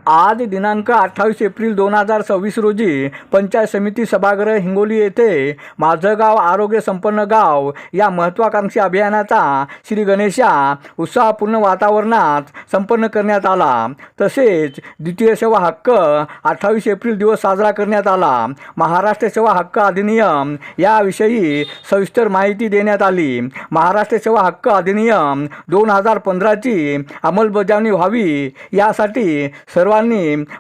आज दिनांक 28 एप्रिल 2026 रोजी पंचायत समिती सभागृह हिंगोली येथे माझं गाव आरोग्य संपन्न गाव या महत्त्वाकांक्षी अभियानाचा श्री गणेशा उत्साहपूर्ण वातावरणात संपन्न करण्यात आला। तसेच द्वितीय सेवा हक्क 28 एप्रिल दिवस साजरा करण्यात आला। महाराष्ट्र सेवा हक्क अधिनियम याविषयी सविस्तर माहिती देण्यात आली। महाराष्ट्र सेवा हक्क अधिनियम 2015 ची अंमलबजावणी व्हावी यासाठी सर्वांनी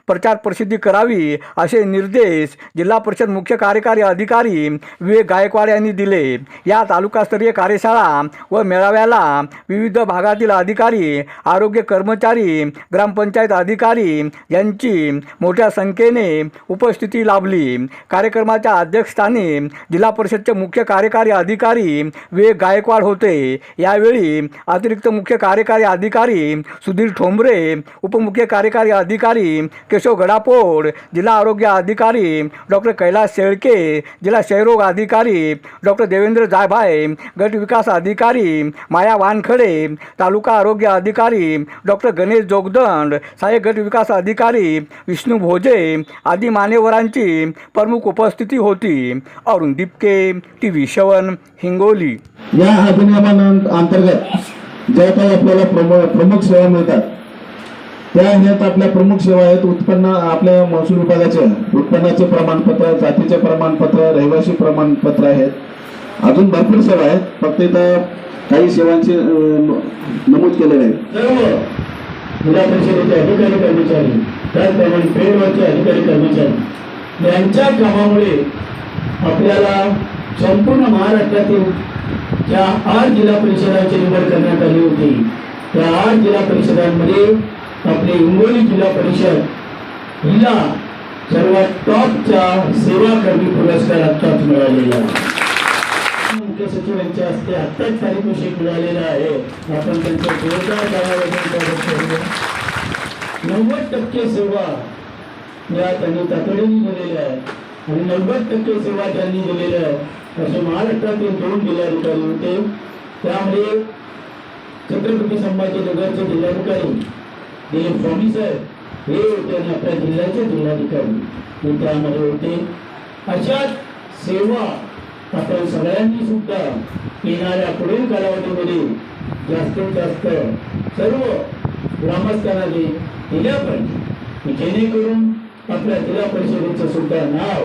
प्रचार प्रसिद्धी करावी असे निर्देश जिल्हा परिषद मुख्य कार्यकारी अधिकारी विवेक गायकवाड यांनी दिले। या तालुकास्तरीय कार्यशाळा व मेळाव्याला विविध भागातील अधिकारी, आरोग्य कर्मचारी, ग्रामपंचायत अधिकारी यांची मोठ्या संख्येने उपस्थिती लाभली। कार्यक्रमाच्या अध्यक्षस्थानी जिल्हा परिषदचे मुख्य कार्यकारी अधिकारी विवेक गायकवाड होते। यावेळी अतिरिक्त मुख्य कार्यकारी अधिकारी सुधीर ठोंबरे, उपमुख्य कार्यकारी अधिकारी केशव गडापोड, जिल्हा आरोग्य अधिकारी डॉक्टर कैलास शेळके, जिल्हा क्षयरोग अधिकारी डॉक्टर देवेंद्र जायभाय, गट विकास अधिकारी माया वानखडे, तालुका आरोग्य अधिकारी डॉक्टर गणेश जोगदंड, सहाय्यक गट विकास अधिकारी विष्णू भोजे आदी मान्यवरांची प्रमुख उपस्थिती होती। अरुण दिपके, TV7 हिंगोली। या अधिनियमांतर्गत ज्या काही आपल्याला प्रमुख सेवा मिळतात त्या आहेत आपल्या प्रमुख सेवा आहेत उत्पन्न, आपल्या महसूल विभागाचे उत्पन्नाचे प्रमाणपत्र, जातीचे प्रमाणपत्र, रहिवासी प्रमाणपत्र आहेत। अजून भरपूर सेवा आहेत, फक्त इथं काही सेवांचे नमूद केलेले आहेत। सर्व जिल्हा परिषदेचे अधिकारी कर्मचारी, त्याचप्रमाणे पेडवरचे अधिकारी कर्मचारी यांच्या कामामुळे आपल्याला संपूर्ण महाराष्ट्रातील ज्या 8 जिल्हा परिषदांची निवड करण्यात आली होती त्या 8 जिल्हा परिषदांमध्ये आपली हिंगोली जिल्हा परिषद हिला सर्वात टॉपच्या सेवा कर्मी पुरस्कार आत्ताच मिळालेला मुख्य सचिवांच्या हस्ते आत्ताच पारितोषिक मिळालेलं आहे। आपण त्यांच्या जोरदार टाळ्या 90% सेवा या त्यांनी तातडीने दिलेल्या आहेत आणि 90% सेवा त्यांनी दिलेल्या आहेत। असे महाराष्ट्रातील 2 जिल्हाधिकारी होते, त्यामध्ये छत्रपती संभाजीनगरचे जिल्हाधिकारी दिलीप स्वामी साहेब हे होते आणि आपल्या जिल्ह्याचे जिल्हाधिकारी त्यामध्ये होते। अशाच सेवा आपण सगळ्यांनी सुद्धा येणाऱ्या पुढील कालावधीमध्ये जास्तीत जास्त सर्व ग्रामस्थांना दिल्या पाहिजे, जेणेकरून आपल्या जिल्हा परिषदेचं सुद्धा नाव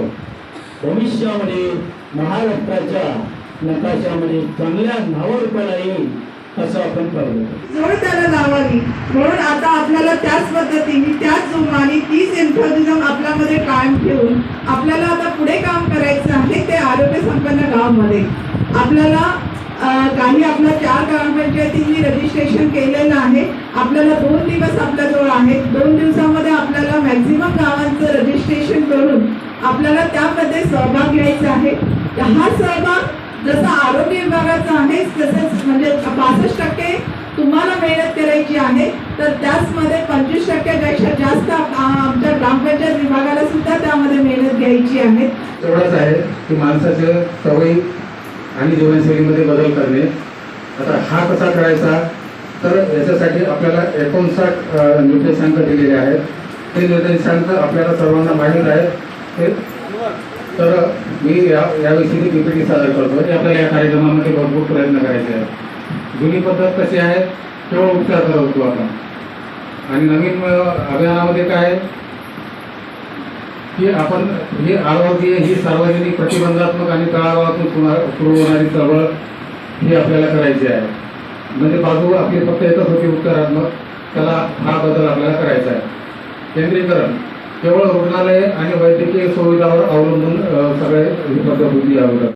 भविष्यामध्ये महाराष्ट्राच्या नकाशामध्ये चांगल्या नावारूपाला येईल असं आपण पाहिलं। जोड त्याला लावावी म्हणून आता आपल्याला त्याच पद्धतीने, त्याच जोमाने, तीच एन्थुझिझम आपल्यामध्ये कायम ठेवून आपल्याला आता पुढे काम करायचं आहे। ते आरोग्य संपन्न गावामध्ये आपल्याला काही आपल्या 4 ग्रामपंचायतींनी रजिस्ट्रेशन केलेलं आहे। आपल्याला 2 दिवस आपल्याजवळ आहेत। 2 दिवसामध्ये आपल्याला मॅक्झिमम गावांचं रजिस्ट्रेशन करून आपल्याला त्यामध्ये सहभाग घ्यायचा आहे। हा सहभाग जसा आरोग्य विभागाचा आहे तसंच म्हणजे 65% तुम्हाला मेहनत करायची आहे, तर त्याचमध्ये 25% पेक्षा जास्त आमच्या ग्रामपंचायत विभागाला सुद्धा त्यामध्ये मेहनत घ्यायची आहे। एवढंच आहे की माणसाच्या सवयी आणि जीवनशैलीमध्ये बदल करणे। आता हा कसा करायचा, तर याच्यासाठी आपल्याला 59 निर्देशांक दिलेले आहेत। ते निर्देशांक आपल्याला सर्वांना माहीत आहेत। तर मी याविषयी PPT सादर करतो। आपल्याला या कार्यक्रमामध्ये भरपूर प्रयत्न करायचे आहेत। जुनी पद्धत कशी आहे, केवळ उपचार करत होतो आपण, आणि नवीन अभियानामध्ये काय आहे की आपण ही आरोग्य, ही सार्वजनिक प्रतिबंधात्मक आणि तळागाळातून सुरू होणारी चळवळ ही आपल्याला करायची आहे। म्हणजे बाजू आपली फक्त एकच होती उपचारात्मक, त्याला हा बदल आपल्याला करायचा आहे। केंद्रीकरण केवळ रुग्णालय आणि वैद्यकीय सुविधावर अवलंबून सगळे ही पद्धत होती यावर।